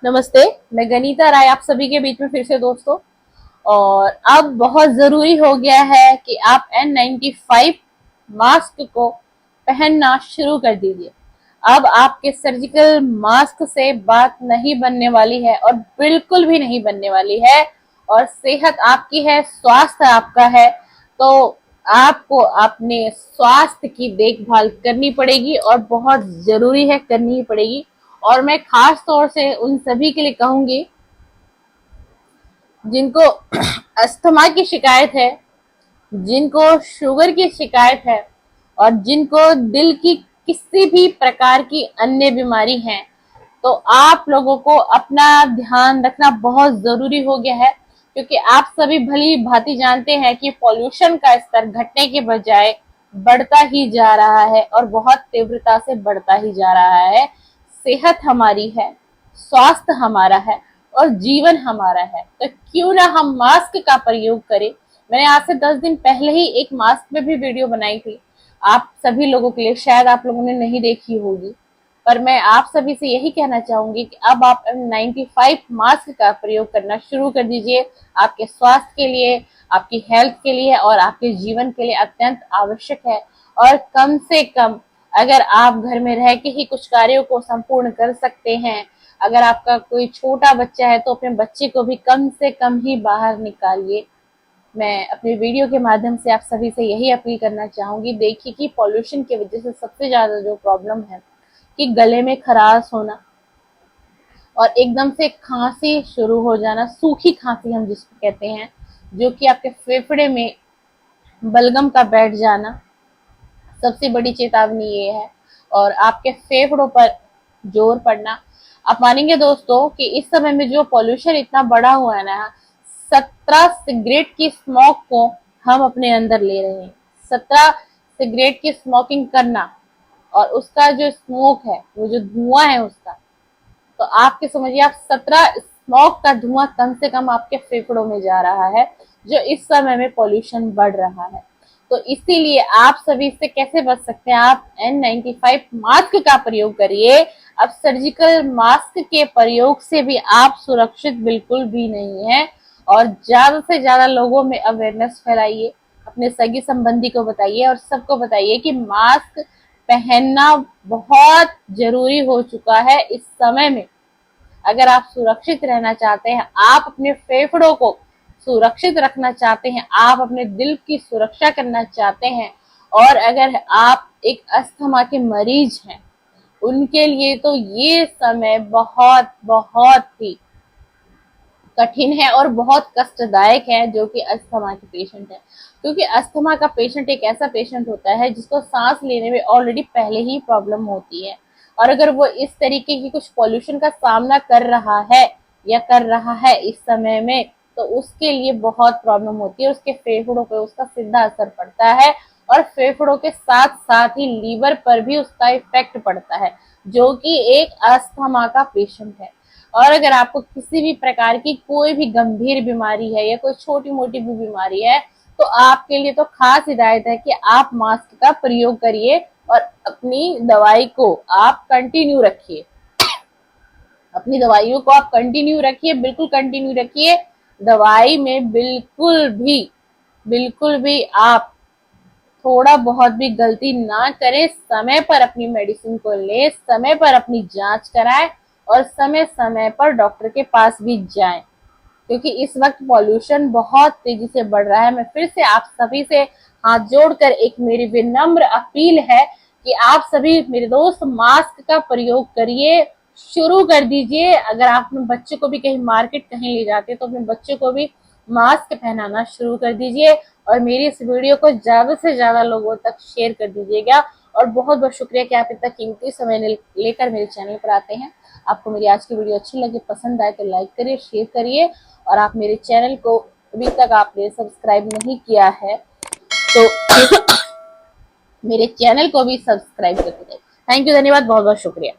नमस्ते, मैं गनीता राय आप सभी के बीच में फिर से दोस्तों। और अब बहुत जरूरी हो गया है कि आप N95 मास्क को पहनना शुरू कर दीजिए। अब आपके सर्जिकल मास्क से बात नहीं बनने वाली है और बिल्कुल भी नहीं बनने वाली है। और सेहत आपकी है, स्वास्थ्य आपका है, तो आपको अपने स्वास्थ्य की देखभाल करनी पड़ेगी और बहुत जरूरी है, करनी ही पड़ेगी। और मैं खास तौर से उन सभी के लिए कहूंगी जिनको अस्थमा की शिकायत है, जिनको शुगर की शिकायत है और जिनको दिल की किसी भी प्रकार की अन्य बीमारी है, तो आप लोगों को अपना ध्यान रखना बहुत जरूरी हो गया है। क्योंकि आप सभी भली भांति जानते हैं कि पॉल्यूशन का स्तर घटने के बजाय बढ़ता ही जा रहा है और बहुत तीव्रता से बढ़ता ही जा रहा है। सेहत हमारी है, स्वास्थ्य हमारा है और जीवन हमारा है, तो क्यों ना हम मास्क का प्रयोग करें। मैंने आज से 10 दिन पहले ही एक मास्क पे भी वीडियो बनाई थी आप सभी लोगों के लिए, शायद आप लोगों ने नहीं देखी होगी। पर मैं आप सभी से यही कहना चाहूंगी कि अब आप N95 मास्क का प्रयोग करना शुरू कर दीजिए। आपके स्वास्थ्य के लिए, आपकी हेल्थ के लिए और आपके जीवन के लिए अत्यंत आवश्यक है। और कम से कम अगर आप घर में रह के ही कुछ कार्यों को संपूर्ण कर सकते हैं, अगर आपका कोई छोटा बच्चा है तो अपने बच्चे को भी कम से कम ही बाहर निकालिए। मैं अपने वीडियो के माध्यम से आप सभी से यही अपील करना चाहूंगी। देखिए कि पॉल्यूशन की वजह से सबसे ज्यादा जो प्रॉब्लम है कि गले में खराश होना और एकदम से खांसी शुरू हो जाना, सूखी खांसी हम जिसको कहते हैं, जो कि आपके फेफड़े में बलगम का बैठ जाना, सबसे बड़ी चेतावनी ये है। और आपके फेफड़ों पर जोर पड़ना। आप मानेंगे दोस्तों कि इस समय में जो पॉल्यूशन इतना बढ़ा हुआ है ना, 17 सिगरेट की स्मोक को हम अपने अंदर ले रहे हैं। 17 सिगरेट की स्मोकिंग करना और उसका जो स्मोक है, वो जो धुआं है उसका, तो आपके समझिए आप 17 स्मोक का धुआं कम से कम आपके फेफड़ों में जा रहा है, जो इस समय में पॉल्यूशन बढ़ रहा है। तो इसीलिए आप सभी इससे कैसे बच सकते हैं, आप N95 मास्क का प्रयोग करिए। अब सर्जिकल मास्क के प्रयोग से भी आप सुरक्षित बिल्कुल भी नहीं है। और ज्यादा से ज्यादा लोगों में अवेयरनेस फैलाइए, अपने सगी संबंधी को बताइए और सबको बताइए कि मास्क पहनना बहुत जरूरी हो चुका है इस समय में। अगर आप सुरक्षित रहना चाहते हैं, आप अपने फेफड़ों को सुरक्षित रखना चाहते हैं, आप अपने दिल की सुरक्षा करना चाहते हैं, और अगर आप एक अस्थमा के मरीज हैं, उनके लिए तो ये समय बहुत बहुत ही कठिन है और बहुत कष्टदायक है, जो कि अस्थमा के पेशेंट है। क्योंकि अस्थमा का पेशेंट एक ऐसा पेशेंट होता है जिसको सांस लेने में ऑलरेडी पहले ही प्रॉब्लम होती है। और अगर वो इस तरीके की कुछ पॉल्यूशन का सामना कर रहा है या कर रहा है इस समय में, तो उसके लिए बहुत प्रॉब्लम होती है। उसके फेफड़ों पे उसका सीधा असर पड़ता है और फेफड़ों के साथ साथ ही लीवर पर भी उसका इफेक्ट पड़ता है, जो कि एक अस्थमा का पेशेंट है। और अगर आपको किसी भी प्रकार की कोई भी गंभीर बीमारी है या कोई छोटी मोटी भी बीमारी है, तो आपके लिए तो खास हिदायत है कि आप मास्क का प्रयोग करिए और अपनी दवाई को आप कंटिन्यू रखिए। अपनी दवाइयों को आप कंटिन्यू रखिए, बिल्कुल कंटिन्यू रखिए। दवाई में बिल्कुल भी आप थोड़ा बहुत भी गलती ना करें। समय पर अपनी मेडिसिन को ले, समय पर अपनी जांच कराएं और समय समय पर डॉक्टर के पास भी जाएं। क्योंकि इस वक्त पॉल्यूशन बहुत तेजी से बढ़ रहा है। मैं फिर से आप सभी से हाथ जोड़कर एक मेरी विनम्र अपील है कि आप सभी मेरे दोस्त मास्क का प्रयोग करिए, शुरू कर दीजिए। अगर आप अपने बच्चे को भी कहीं मार्केट कहीं ले जाते हैं तो अपने बच्चे को भी मास्क पहनाना शुरू कर दीजिए और मेरी इस वीडियो को ज्यादा से ज्यादा लोगों तक शेयर कर दीजिएगा। और बहुत बहुत शुक्रिया कि आप इतना कीमती समय लेकर मेरे चैनल पर आते हैं। आपको मेरी आज की वीडियो अच्छी लगी, पसंद आए तो लाइक करिए, शेयर करिए। और आप मेरे चैनल को अभी तक आपने सब्सक्राइब नहीं किया है तो मेरे चैनल को भी सब्सक्राइब कर दीजिए। थैंक यू, धन्यवाद, बहुत बहुत शुक्रिया।